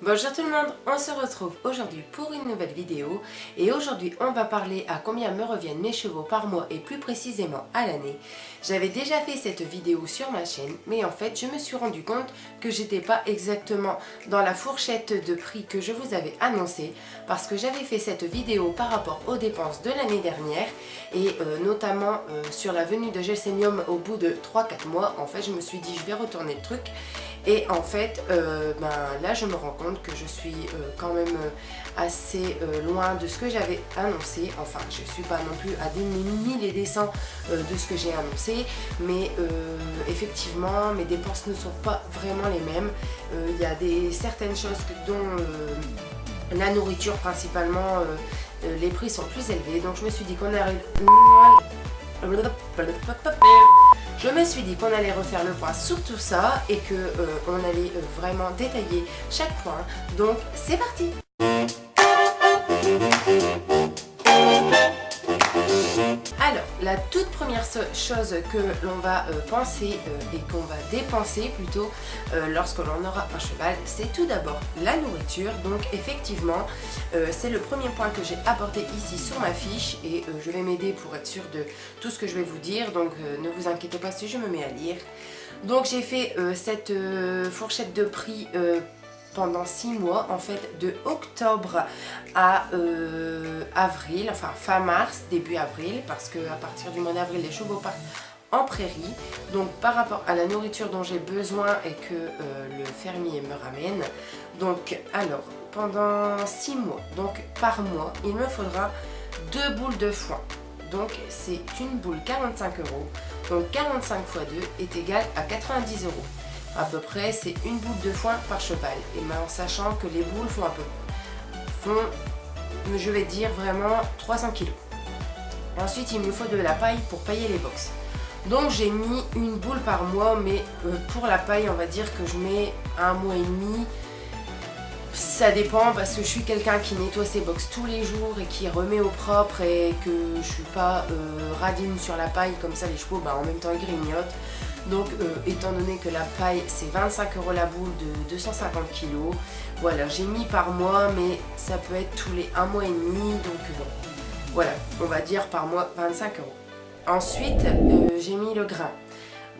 Bonjour tout le monde, on se retrouve aujourd'hui pour une nouvelle vidéo et aujourd'hui on va parler à combien me reviennent mes chevaux par mois et plus précisément à l'année. J'avais déjà fait cette vidéo sur ma chaîne mais en fait je me suis rendu compte que j'étais pas exactement dans la fourchette de prix que je vous avais annoncé parce que j'avais fait cette vidéo par rapport aux dépenses de l'année dernière et notamment sur la venue de Gelsemium au bout de 3-4 mois. En fait je me suis dit je vais retourner le truc. Et en fait, là je me rends compte que je suis quand même assez loin de ce que j'avais annoncé. Enfin, je ne suis pas non plus à des milliers et des cents de ce que j'ai annoncé. Mais effectivement, mes dépenses ne sont pas vraiment les mêmes. Il y a certaines choses dont la nourriture principalement, les prix sont plus élevés. Donc je me suis dit qu'on arrive... Je me suis dit qu'on allait refaire le point sur tout ça et que on allait vraiment détailler chaque point. Donc c'est parti! Alors, la toute première chose que l'on va penser et qu'on va dépenser plutôt lorsque l'on aura un cheval, c'est tout d'abord la nourriture. Donc effectivement, c'est le premier point que j'ai abordé ici sur ma fiche et je vais m'aider pour être sûre de tout ce que je vais vous dire. Donc ne vous inquiétez pas si je me mets à lire. Donc j'ai fait cette fourchette de prix pendant 6 mois, en fait de octobre à avril, enfin fin mars, début avril, parce que à partir du mois d'avril les chevaux partent en prairie. Donc par rapport à la nourriture dont j'ai besoin et que le fermier me ramène, donc alors pendant 6 mois, donc par mois, il me faudra 2 boules de foin. Donc c'est une boule 45 €, donc 45 x 2 est égal à 90 €. À peu près, c'est une boule de foin par cheval. Et ben, en sachant que les boules font, je vais dire vraiment 300 kg. Ensuite, il me faut de la paille pour pailler les box. Donc j'ai mis une boule par mois, mais pour la paille, on va dire que je mets 1 mois et demi. Ça dépend parce que je suis quelqu'un qui nettoie ses box tous les jours et qui remet au propre et que je suis pas radine sur la paille comme ça les chevaux en même temps ils grignotent. Donc étant donné que la paille c'est 25 € la boule de 250 kg, voilà j'ai mis par mois mais ça peut être tous les 1 mois et demi donc bon, voilà on va dire par mois 25 €. Ensuite j'ai mis le grain.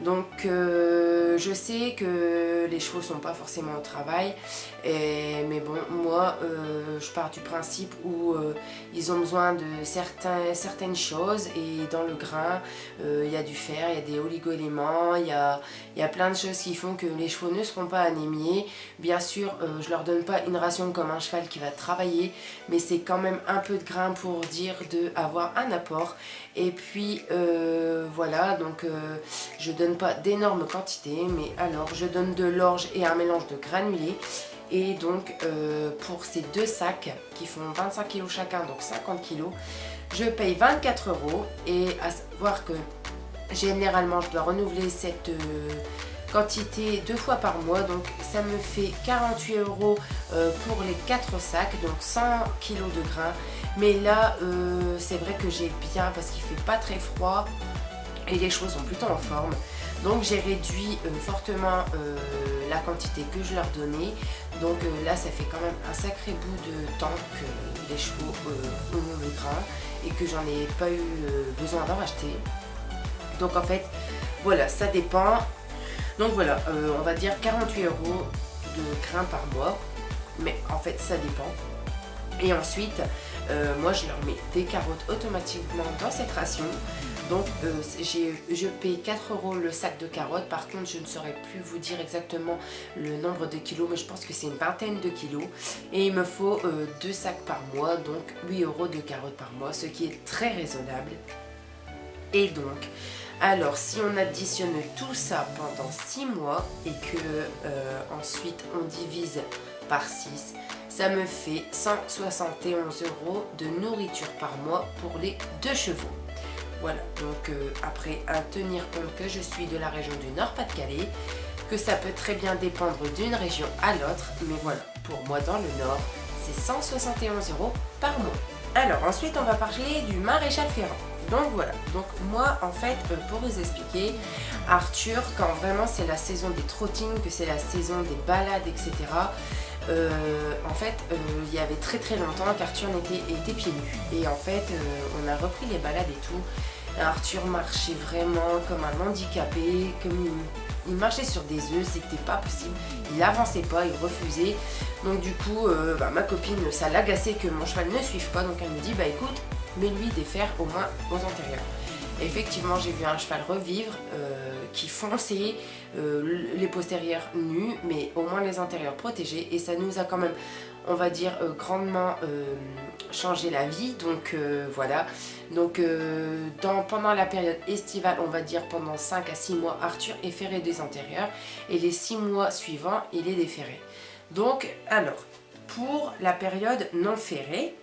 Donc je sais que les chevaux sont pas forcément au travail, mais bon moi je pars du principe où ils ont besoin de certaines choses et dans le grain il y a du fer, il y a des oligo-éléments, il y a plein de choses qui font que les chevaux ne seront pas anémiés. Bien sûr je leur donne pas une ration comme un cheval qui va travailler, mais c'est quand même un peu de grain pour dire d'avoir un apport. Et puis voilà, donc je donne pas d'énormes quantités, mais alors je donne de l'orge et un mélange de granulés. Et donc pour ces 2 sacs qui font 25 kg chacun, donc 50 kg, je paye 24 €. Et à savoir que généralement je dois renouveler cette quantité 2 fois par mois, donc ça me fait 48 € pour les 4 sacs, donc 100 kg de grains. Mais là c'est vrai que j'ai bien, parce qu'il fait pas très froid et les chevaux sont plutôt en forme, donc j'ai réduit fortement la quantité que je leur donnais. Donc là ça fait quand même un sacré bout de temps que les chevaux ont le grain et que j'en ai pas eu besoin d'en racheter. Donc en fait voilà, ça dépend. Donc voilà, on va dire 48 € de grains par mois, mais en fait ça dépend. Et ensuite moi je leur mets des carottes automatiquement dans cette ration. Donc je paye 4 € le sac de carottes. Par contre je ne saurais plus vous dire exactement le nombre de kilos, mais je pense que c'est une vingtaine de kilos. Et il me faut 2 sacs par mois, donc 8 € de carottes par mois, ce qui est très raisonnable. Et donc alors si on additionne tout ça pendant 6 mois et que ensuite on divise par 6, ça me fait 171 € de nourriture par mois pour les 2 chevaux. Voilà, donc après à tenir compte que je suis de la région du Nord-Pas-de-Calais, que ça peut très bien dépendre d'une région à l'autre, mais voilà, pour moi dans le Nord, c'est 171 € par mois. Alors ensuite on va parler du maréchal Ferrand. Donc voilà, donc moi en fait pour vous expliquer, Arthur, quand vraiment c'est la saison des trottings, que c'est la saison des balades, etc., en fait, il y avait très très longtemps qu'Arthur était pieds nus. Et en fait, on a repris les balades et tout. Arthur marchait vraiment comme un handicapé, comme il marchait sur des œufs, c'était pas possible. Il avançait pas, il refusait. Donc du coup, ma copine, ça l'agaçait que mon cheval ne suive pas. Donc elle me dit, bah écoute, mets-lui des fers au moins aux antérieurs. Et effectivement, j'ai vu un cheval revivre qui fonçait, les postérieurs nus, mais au moins les antérieurs protégés. Et ça nous a quand même, on va dire, grandement changé la vie. Donc voilà. Donc pendant la période estivale, on va dire pendant 5 à 6 mois, Arthur est ferré des antérieurs. Et les 6 mois suivants, il est déferré. Donc alors, pour la période non ferrée,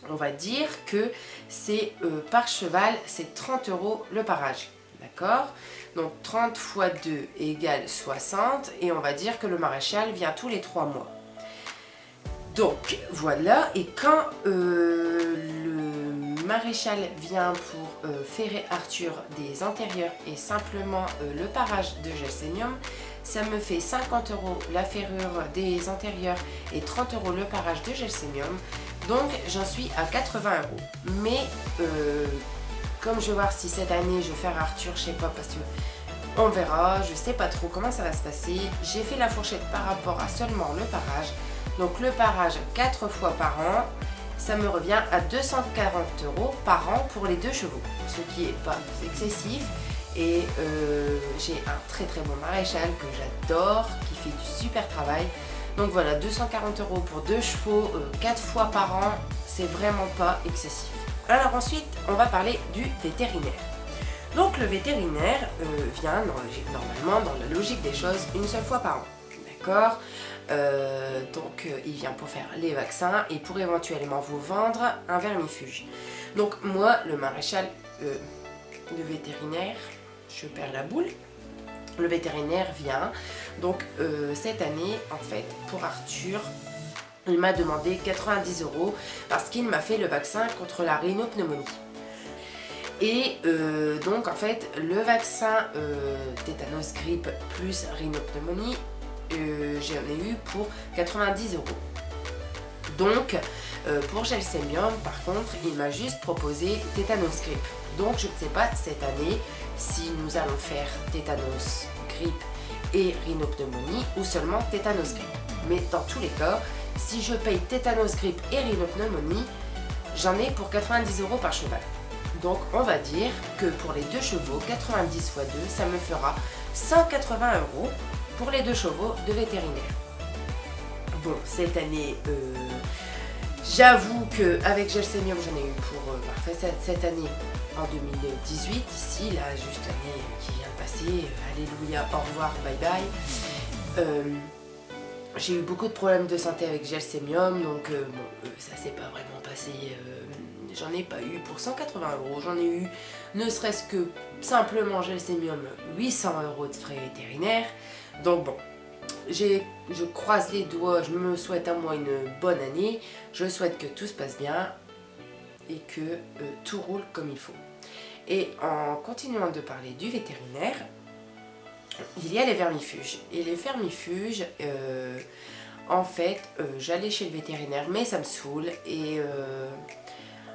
on va dire que c'est par cheval, c'est 30 € le parage. D'accord? Donc 30 fois 2 égale 60 et on va dire que le maréchal vient tous les 3 mois. Donc voilà, et quand le maréchal vient pour ferrer Arthur des antérieurs et simplement le parage de Gelsemium, ça me fait 50 € la ferrure des antérieurs et 30 € le parage de Gelsemium. Donc j'en suis à 80 €. Mais comme je vais voir si cette année je vais faire Arthur, je sais pas, parce que on verra, je sais pas trop comment ça va se passer. J'ai fait la fourchette par rapport à seulement le parage. Donc le parage 4 fois par an, ça me revient à 240 € par an pour les 2 chevaux. Ce qui est pas excessif. Et j'ai un très très bon maréchal que j'adore, qui fait du super travail. Donc voilà, 240 € pour 2 chevaux, 4 fois par an, c'est vraiment pas excessif. Alors ensuite, on va parler du vétérinaire. Donc le vétérinaire vient normalement dans la logique des choses une seule fois par an. D'accord? Donc il vient pour faire les vaccins et pour éventuellement vous vendre un vermifuge. Donc moi, le maréchal, le vétérinaire, je perds la boule. Le vétérinaire vient, donc cette année, en fait, pour Arthur, il m'a demandé 90 € parce qu'il m'a fait le vaccin contre la rhinopneumonie. Et donc, en fait, le vaccin tétanos grippe plus rhinopneumonie, j'en ai eu pour 90 €. Donc, pour Gelsemium, par contre, il m'a juste proposé tétanos grippe. Donc, je ne sais pas cette année si nous allons faire tétanos, grippe et rhinopneumonie ou seulement tétanos grippe. Mais dans tous les cas, si je paye tétanos, grippe et rhinopneumonie, j'en ai pour 90 € par cheval. Donc on va dire que pour les 2 chevaux, 90 fois 2, ça me fera 180 € pour les 2 chevaux de vétérinaire. Bon, cette année, j'avoue qu'avec Gelsemium, j'en ai eu pour cette année en 2018, ici, là, juste l'année qui vient de passer, alléluia, au revoir, bye bye. J'ai eu beaucoup de problèmes de santé avec Gelsemium, donc bon, ça s'est pas vraiment passé, j'en ai pas eu pour 180 €, j'en ai eu ne serait-ce que simplement Gelsemium 800 € de frais vétérinaires, donc bon. Je croise les doigts, je me souhaite à moi une bonne année, je souhaite que tout se passe bien et que tout roule comme il faut. Et en continuant de parler du vétérinaire, il y a les vermifuges. Et les vermifuges, en fait, j'allais chez le vétérinaire, mais ça me saoule. Et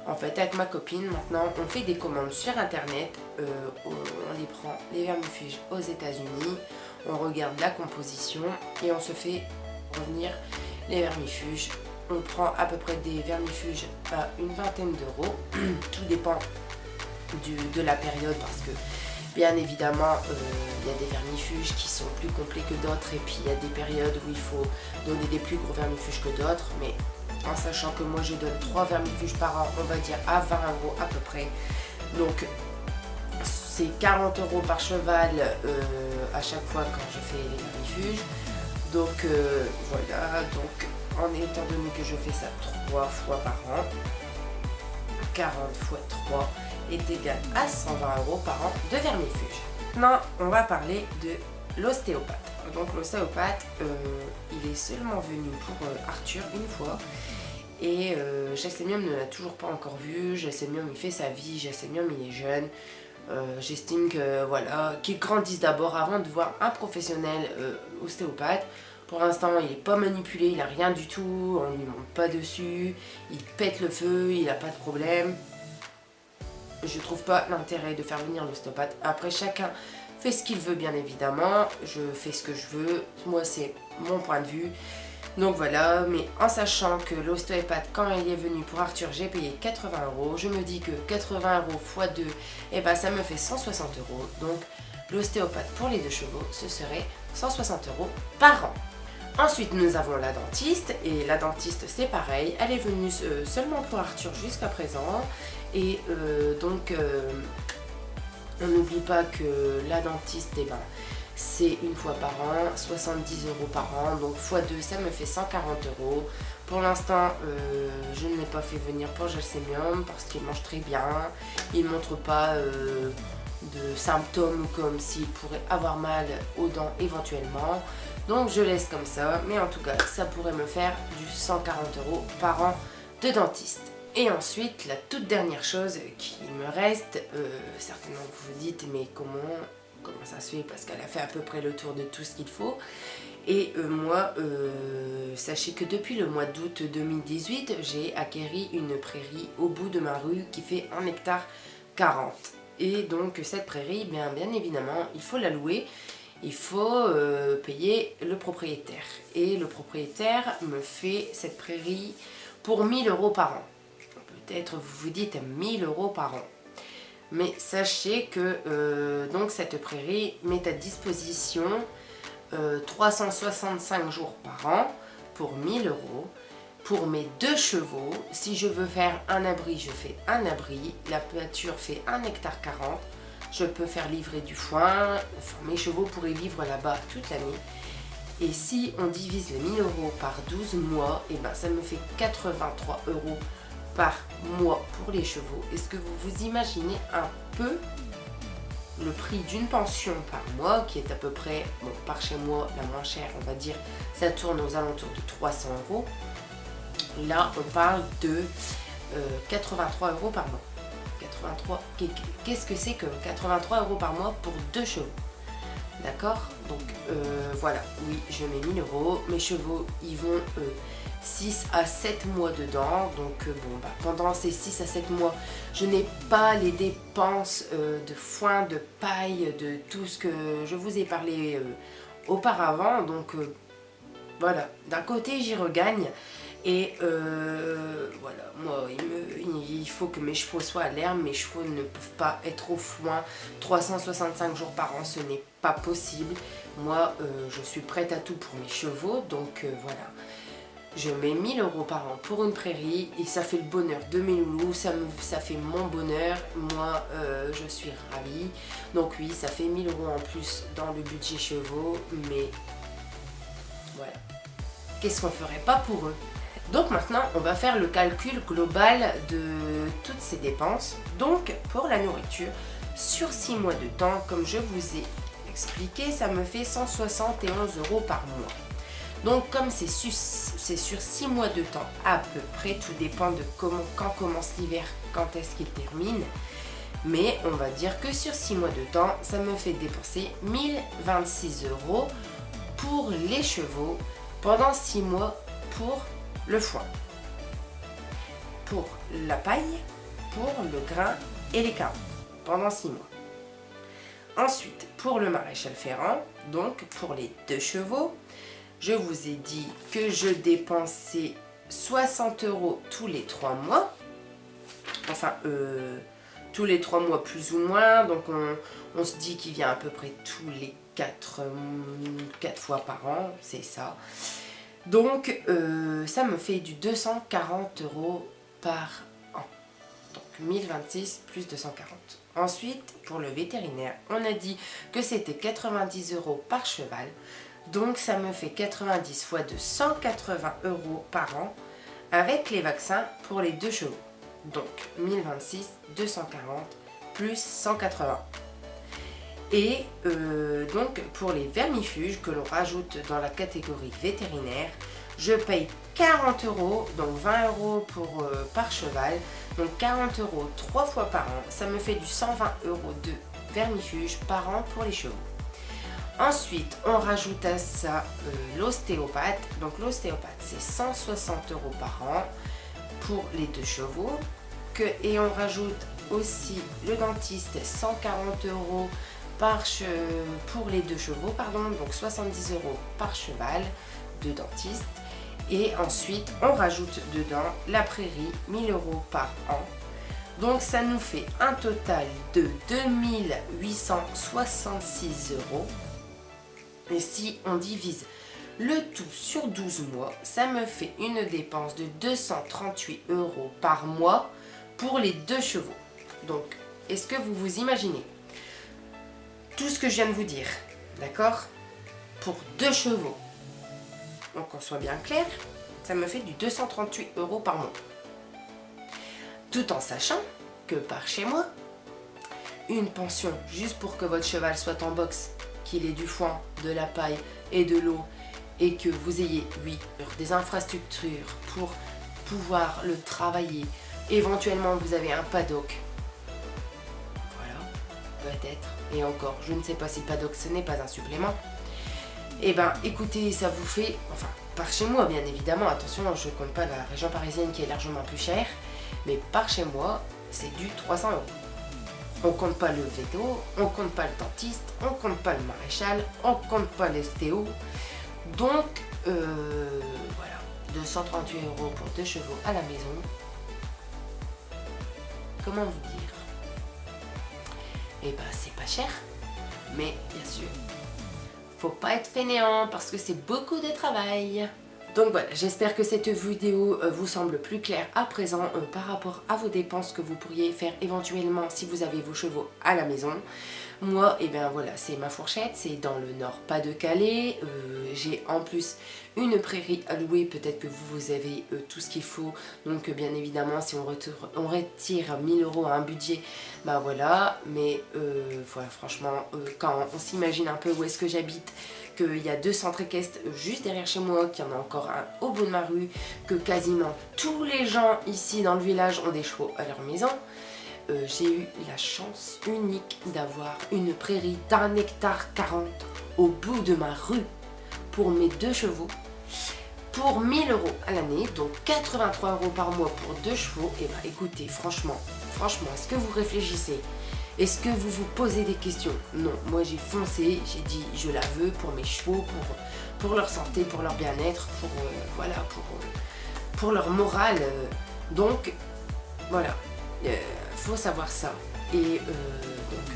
en fait, avec ma copine, maintenant, on fait des commandes sur internet, on les prend, les vermifuges, aux États-Unis. On regarde la composition et on se fait revenir les vermifuges. On prend à peu près des vermifuges à une vingtaine d'euros. Tout dépend de la période parce que bien évidemment il y a des vermifuges qui sont plus complets que d'autres et puis il y a des périodes où il faut donner des plus gros vermifuges que d'autres. Mais en sachant que moi je donne 3 vermifuges par an, on va dire à 20 € à peu près. Donc c'est 40 € par cheval à chaque fois quand je fais les vermifuges. Donc voilà, donc en étant donné que je fais ça 3 fois par an, 40 fois 3 est égal à 120 € par an de vermifuges. Maintenant, on va parler de l'ostéopathe. Donc l'ostéopathe, il est seulement venu pour Arthur une fois. Et Gelsemium ne l'a toujours pas encore vu. Gelsemium il fait sa vie, Gelsemium il est jeune. J'estime que voilà, qu'il grandisse d'abord avant de voir un professionnel ostéopathe. Pour l'instant, il n'est pas manipulé, il n'a rien du tout, on ne lui monte pas dessus, il pète le feu, il n'a pas de problème. Je trouve pas l'intérêt de faire venir l'ostéopathe. Après, chacun fait ce qu'il veut, bien évidemment. Je fais ce que je veux. Moi, c'est mon point de vue. Donc voilà, mais en sachant que l'ostéopathe, quand il est venu pour Arthur, j'ai payé 80 €. Je me dis que 80 € x 2, et ben ça me fait 160 €. Donc l'ostéopathe pour les 2 chevaux, ce serait 160 € par an. Ensuite, nous avons la dentiste, et la dentiste, c'est pareil. Elle est venue seulement pour Arthur jusqu'à présent. Et on n'oublie pas que la dentiste, eh ben, c'est une fois par an, 70 € par an, donc x 2, ça me fait 140 €. Pour l'instant, je ne l'ai pas fait venir pour Gelsemium parce qu'il mange très bien, il ne montre pas de symptômes comme s'il pourrait avoir mal aux dents éventuellement. Donc je laisse comme ça, mais en tout cas, ça pourrait me faire du 140 € par an de dentiste. Et ensuite, la toute dernière chose qui me reste, certainement vous vous dites, mais comment ça se fait, parce qu'elle a fait à peu près le tour de tout ce qu'il faut. Et moi, sachez que depuis le mois d'août 2018, j'ai acquéri une prairie au bout de ma rue qui fait 1 hectare 40. Et donc cette prairie, bien évidemment, il faut la louer. Il faut payer le propriétaire. Et le propriétaire me fait cette prairie pour 1 000 € par an. Peut-être vous vous dites 1 000 € par an. Mais sachez que donc cette prairie met à disposition 365 jours par an pour 1 000 €. Pour mes 2 chevaux, si je veux faire un abri, je fais un abri. La pâture fait 1 hectare 40. Je peux faire livrer du foin. Enfin, mes chevaux pourraient vivre là-bas toute l'année. Et si on divise les 1 000 € par 12 mois, et ben ça me fait 83 € par mois pour les chevaux. Est-ce que vous vous imaginez un peu le prix d'une pension par mois, qui est à peu près, bon, par chez moi, la moins chère, on va dire, ça tourne aux alentours de 300 €. Là, on parle de 83 € par mois. 83, qu'est-ce que c'est que 83 € par mois pour 2 chevaux? D'accord? Donc voilà, oui, je mets 1 000 €. Mes chevaux, ils vont 6 à 7 mois dedans. Donc bon, bah, pendant ces 6 à 7 mois, je n'ai pas les dépenses de foin, de paille, de tout ce que je vous ai parlé auparavant. Donc voilà, d'un côté, j'y regagne. Et voilà, moi, il faut que mes chevaux soient à l'herbe. Mes chevaux ne peuvent pas être au foin 365 jours par an, ce n'est pas possible. Moi, je suis prête à tout pour mes chevaux, donc voilà. Je mets 1 000 € par an pour une prairie et ça fait le bonheur de mes loulous, ça fait mon bonheur. Moi, je suis ravie. Donc oui, ça fait 1 000 € en plus dans le budget chevaux, mais voilà. Qu'est-ce qu'on ferait pas pour eux? Donc maintenant, on va faire le calcul global de toutes ces dépenses. Donc pour la nourriture, sur 6 mois de temps, comme je vous ai expliqué, ça me fait 171 € par mois. Donc comme c'est sur 6 mois de temps à peu près, tout dépend de quand commence l'hiver, quand est-ce qu'il termine. Mais on va dire que sur 6 mois de temps, ça me fait dépenser 1026 € pour les chevaux pendant 6 mois pour le foin, pour la paille, pour le grain et les carottes pendant 6 mois. Ensuite, pour le maréchal ferrant, donc pour les 2 chevaux, je vous ai dit que je dépensais 60 € tous les 3 mois. Enfin, tous les 3 mois plus ou moins. Donc on se dit qu'il vient à peu près tous les 4 fois par an, c'est ça. Donc ça me fait du 240 € par an. Donc 1026 plus 240. Ensuite, pour le vétérinaire, on a dit que c'était 90 € par cheval. Donc ça me fait 90 fois 2, 180 € par an avec les vaccins pour les 2 chevaux. Donc 1026, 240 plus 180. Et donc pour les vermifuges que l'on rajoute dans la catégorie vétérinaire, je paye 40 €, donc 20 € par cheval, donc 40 € 3 fois par an. Ça me fait du 120 € de vermifuge par an pour les chevaux. Ensuite, on rajoute à ça l'ostéopathe. Donc l'ostéopathe, c'est 160 € par an pour les 2 chevaux. Et on rajoute aussi le dentiste, 140 € pour les 2 chevaux, pardon, donc 70 € par cheval de dentiste. Et ensuite, on rajoute dedans la prairie, 1000 € par an. Donc ça nous fait un total de 2866 €. Et si on divise le tout sur 12 mois, ça me fait une dépense de 238 € par mois pour les 2 chevaux. Donc, est-ce que vous vous imaginez tout ce que je viens de vous dire, d'accord? Pour 2 chevaux. Donc qu'on soit bien clair, ça me fait du 238 € par mois. Tout en sachant que par chez moi, une pension juste pour que votre cheval soit en boxe, qu'il ait du foin, de la paille et de l'eau, et que vous ayez, oui, des infrastructures pour pouvoir le travailler. Éventuellement, vous avez un paddock. Voilà, peut-être. Et encore, je ne sais pas si paddock, ce n'est pas un supplément. Eh ben, écoutez, ça vous fait, enfin, par chez moi, bien évidemment, attention, je ne compte pas la région parisienne qui est largement plus chère, mais par chez moi, c'est du 300 €. On compte pas le véto, on compte pas le dentiste, on compte pas le maréchal, on compte pas l'ostéo. Donc, voilà, 238 € pour 2 chevaux à la maison. Comment vous dire? Eh ben, c'est pas cher, mais bien sûr, faut pas être fainéant parce que c'est beaucoup de travail. Donc voilà, j'espère que cette vidéo vous semble plus claire à présent par rapport à vos dépenses que vous pourriez faire éventuellement si vous avez vos chevaux à la maison. Moi, et bien voilà, c'est ma fourchette, c'est dans le nord Pas-de-Calais. J'ai en plus une prairie à louer, peut-être que vous avez tout ce qu'il faut. Donc bien évidemment, si on retire 1000 € à un budget, bah voilà. Mais voilà, franchement, quand on s'imagine un peu où est-ce que j'habite, qu'il y a 2 centres équestres juste derrière chez moi, qu'il y en a encore un au bout de ma rue, que quasiment tous les gens ici dans le village ont des chevaux à leur maison. J'ai eu la chance unique d'avoir une prairie d'1,40 hectare au bout de ma rue pour mes 2 chevaux pour 1000 € à l'année, donc 83 € par mois pour 2 chevaux. Et bah écoutez, franchement, est-ce que vous réfléchissez? Est-ce que vous vous posez des questions? Non, moi j'ai foncé, j'ai dit je la veux pour mes chevaux, pour leur santé, pour leur bien-être, voilà, pour leur morale. Donc voilà, faut savoir ça. Et donc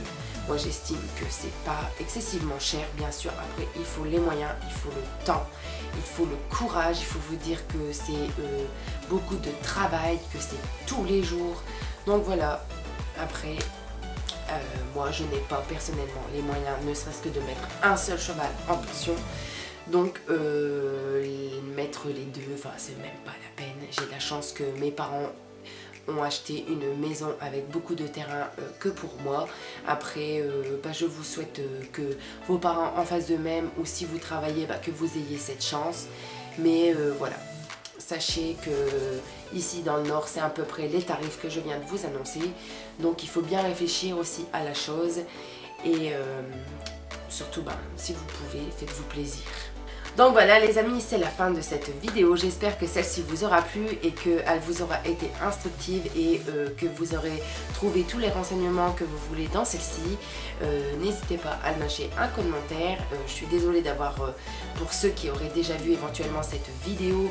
moi j'estime que c'est pas excessivement cher, bien sûr. Après il faut les moyens, il faut le temps, il faut le courage, il faut vous dire que c'est beaucoup de travail, que c'est tous les jours. Donc voilà, après moi je n'ai pas personnellement les moyens, ne serait-ce que de mettre un seul cheval en pension. Donc mettre les 2, enfin c'est même pas la peine. J'ai la chance que mes parents ont acheté une maison avec beaucoup de terrain que pour moi. Après bah, je vous souhaite que vos parents en fassent de même, ou si vous travaillez, bah, que vous ayez cette chance. Mais voilà, sachez que ici dans le nord, c'est à peu près les tarifs que je viens de vous annoncer. Donc il faut bien réfléchir aussi à la chose. Et surtout, bah, si vous pouvez, faites-vous plaisir. Donc voilà les amis, c'est la fin de cette vidéo. J'espère que celle-ci vous aura plu et qu'elle vous aura été instructive et que vous aurez trouvé tous les renseignements que vous voulez dans celle-ci. N'hésitez pas à lâcher un commentaire. Je suis désolée d'avoir, pour ceux qui auraient déjà vu éventuellement cette vidéo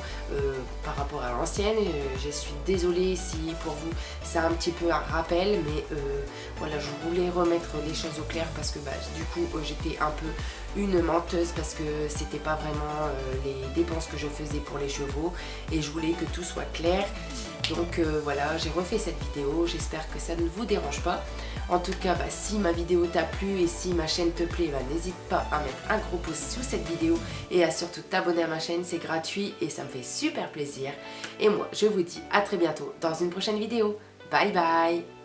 par rapport à l'ancienne, je suis désolée si pour vous c'est un petit peu un rappel, mais voilà, je voulais remettre les choses au clair parce que bah, du coup j'étais un peu une menteuse parce que c'était pas vraiment les dépenses que je faisais pour les chevaux et je voulais que tout soit clair. Donc voilà, j'ai refait cette vidéo, j'espère que ça ne vous dérange pas. En tout cas, bah, si ma vidéo t'a plu et si ma chaîne te plaît, bah, n'hésite pas à mettre un gros pouce sous cette vidéo et à surtout t'abonner à ma chaîne, c'est gratuit et ça me fait super plaisir. Et moi, je vous dis à très bientôt dans une prochaine vidéo. Bye bye!